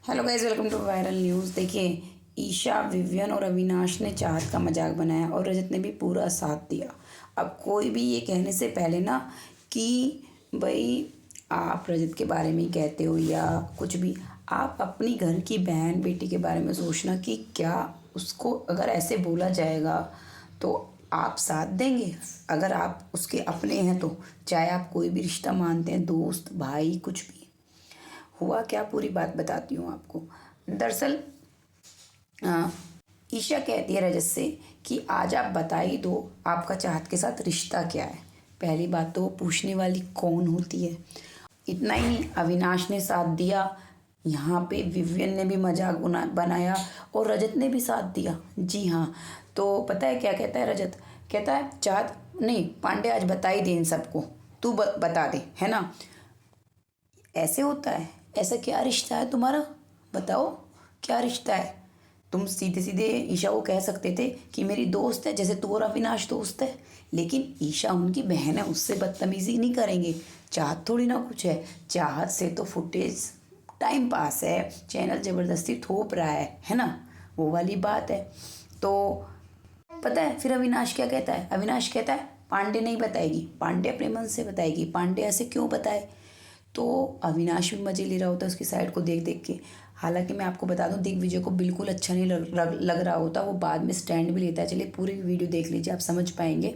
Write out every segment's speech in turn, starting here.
Hello guys, welcome to viral news. देखिए, Isha, Vivian और अविनाश ने चाहत का मजाक बनाया और रजत ने भी पूरा साथ दिया। अब कोई भी ये कहने से पहले ना कि भाई आप रजत के बारे में ही कहते हो या कुछ भी, आप अपनी घर की बहन बेटी के बारे में सोचना कि क्या उसको अगर ऐसे बोला जाएगा तो आप साथ देंगे। अगर आप उसके अपने हैं तो चाहे आप कोई भी रिश्ता मानते हैं, दोस्त भाई कुछ भी। हुआ क्या, पूरी बात बताती हूँ आपको। दरअसल अ, ईशा कहती है रजत से कि आज आप बता ही दो आपका चाहत के साथ रिश्ता क्या है। पहली बात तो वो पूछने वाली कौन होती है। इतना ही नहीं, अविनाश ने साथ दिया, यहाँ पे विवियन ने भी मजाक बनाया और रजत ने भी साथ दिया। जी हाँ। तो पता है क्या कहता है रजत? कहता है चाहत नहीं, पांडे आज बता ही दे इन सबको, तू बता दे, है ना। ऐसे होता है? ऐसा क्या रिश्ता है तुम्हारा? बताओ, क्या रिश्ता है? तुम सीधे सीधे ईशा को कह सकते थे कि मेरी दोस्त है, जैसे तू और अविनाश दोस्त है। लेकिन ईशा उनकी बहन है, उससे बदतमीजी नहीं करेंगे। चाहत थोड़ी ना कुछ है। चाहत से तो फुटेज टाइम पास है, चैनल ज़बरदस्ती थोप रहा है ना, वो वाली बात है। तो पता है फिर अविनाश क्या कहता है? अविनाश कहता है पांडे नहीं बताएगी, पांडे अपने मन से बताएगी। पांडे ऐसे क्यों बताए? तो अविनाश भी मज़े ले रहा होता है उसकी साइड को देख देख के। हालांकि मैं आपको बता दूं, दिग्विजय को बिल्कुल अच्छा नहीं लग रहा होता। वो बाद में स्टैंड भी लेता है। चलिए पूरी वीडियो देख लीजिए, आप समझ पाएंगे।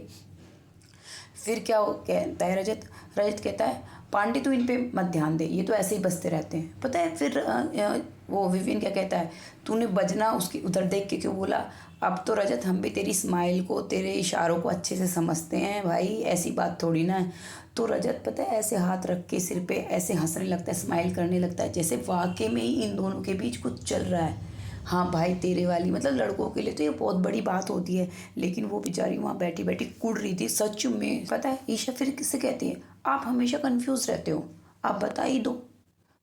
फिर क्या कहता है रजत? रजत कहता है पांडे तू इन पे मत ध्यान दे, ये तो ऐसे ही बजते रहते हैं। पता है फिर वो विवियन क्या कहता है? तूने बजना उसकी उधर देख के क्यों बोला? अब तो रजत हम भी तेरी स्माइल को, तेरे इशारों को अच्छे से समझते हैं भाई, ऐसी बात थोड़ी ना है। तो रजत पता है ऐसे हाथ रख के सिर पे ऐसे हंसने लगता है, स्माइल करने लगता है, जैसे वाकई में ही इन दोनों के बीच कुछ चल रहा है। हाँ भाई, तेरे वाली मतलब लड़कों के लिए तो ये बहुत बड़ी बात होती है। लेकिन वो बेचारी वहाँ बैठी बैठी कुड़ रही थी सच में। पता है ईशा फिर किससे कहती है? आप हमेशा कंफ्यूज रहते हो, आप बता ही दो।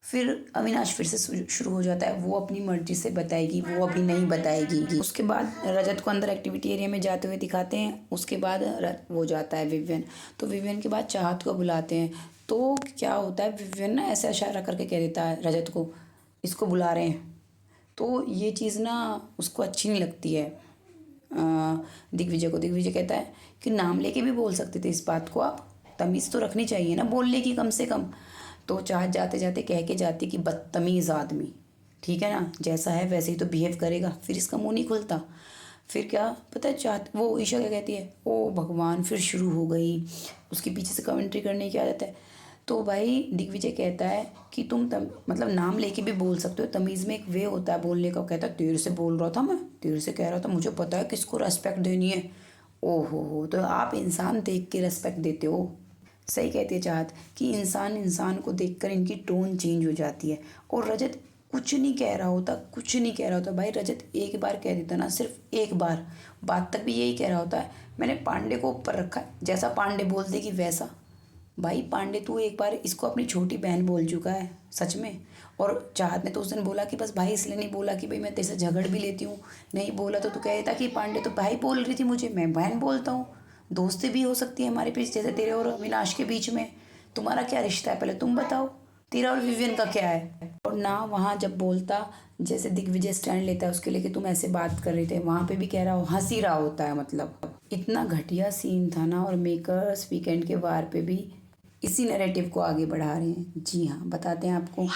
फिर अविनाश फिर से शुरू हो जाता है, वो अपनी मर्जी से बताएगी, वो अभी नहीं बताएगी। उसके बाद रजत को अंदर एक्टिविटी एरिया में जाते हुए दिखाते हैं। उसके बाद वो जाता है विवियन। तो विवियन के बाद चाहत को बुलाते हैं। तो क्या होता है, विवियन ना ऐसा इशारा करके कह देता है रजत को, इसको बुला रहे हैं। तो ये चीज़ ना उसको अच्छी नहीं लगती है दिग्विजय को। दिग्विजय कहता है कि नाम लेके भी बोल सकते थे इस बात को, आप तमीज़ तो रखनी चाहिए ना बोलने की कम से कम। तो चाहत जाते जाते कह के जाती कि बदतमीज़ आदमी, ठीक है ना, जैसा है वैसे ही तो बिहेव करेगा। फिर इसका मुंह नहीं खुलता। फिर क्या पता है चाहत, वो ईशा क्या कहती है? ओ भगवान, फिर शुरू हो गई। उसके पीछे से कमेंट्री करने की आदत है। तो भाई दिग्विजय कहता है कि तुम मतलब नाम लेके भी बोल सकते हो, तमीज़ में एक वे होता है बोलने का। कहता है तेरे से बोल रहा था, मैं तेरे से कह रहा था, मुझे पता है किसको रेस्पेक्ट देनी है। ओहो हो, तो आप इंसान देख के रेस्पेक्ट देते हो। सही कहती है चाहत कि इंसान इंसान को देखकर इनकी टोन चेंज हो जाती है। और रजत कुछ नहीं कह रहा होता, कुछ नहीं कह रहा होता भाई। रजत एक बार कह देता ना, सिर्फ एक बार, बात तक भी यही कह रहा होता है, मैंने पांडे को ऊपर रखा है, जैसा पांडे बोल देगी वैसा। भाई पांडे तू एक बार इसको अपनी छोटी बहन बोल चुका है सच में। और चाहत ने तो उस दिन बोला कि बस भाई इसलिए नहीं बोला कि भाई मैं तेरे से झगड़ भी लेती हूँ, नहीं बोला तो तू कह देता कि पांडे तो भाई बोल रही थी मुझे, मैं बहन बोलता हूँ। दोस्ती भी हो सकती है हमारे बीच, जैसे तेरे और अविनाश के बीच में। तुम्हारा क्या रिश्ता है पहले तुम बताओ, तेरा और विवियन का क्या है? और ना वहाँ जब बोलता, जैसे दिग्विजय स्टैंड लेता है उसके लिए कि तुम ऐसे बात कर रहे थे, वहाँ पे भी कह रहा हो, हंस ही रहा होता है। मतलब इतना घटिया सीन था ना। और मेकर्स वीकेंड के वार पे भी इसी नैरेटिव को आगे बढ़ा रहे हैं। जी हाँ, बताते हैं आपको।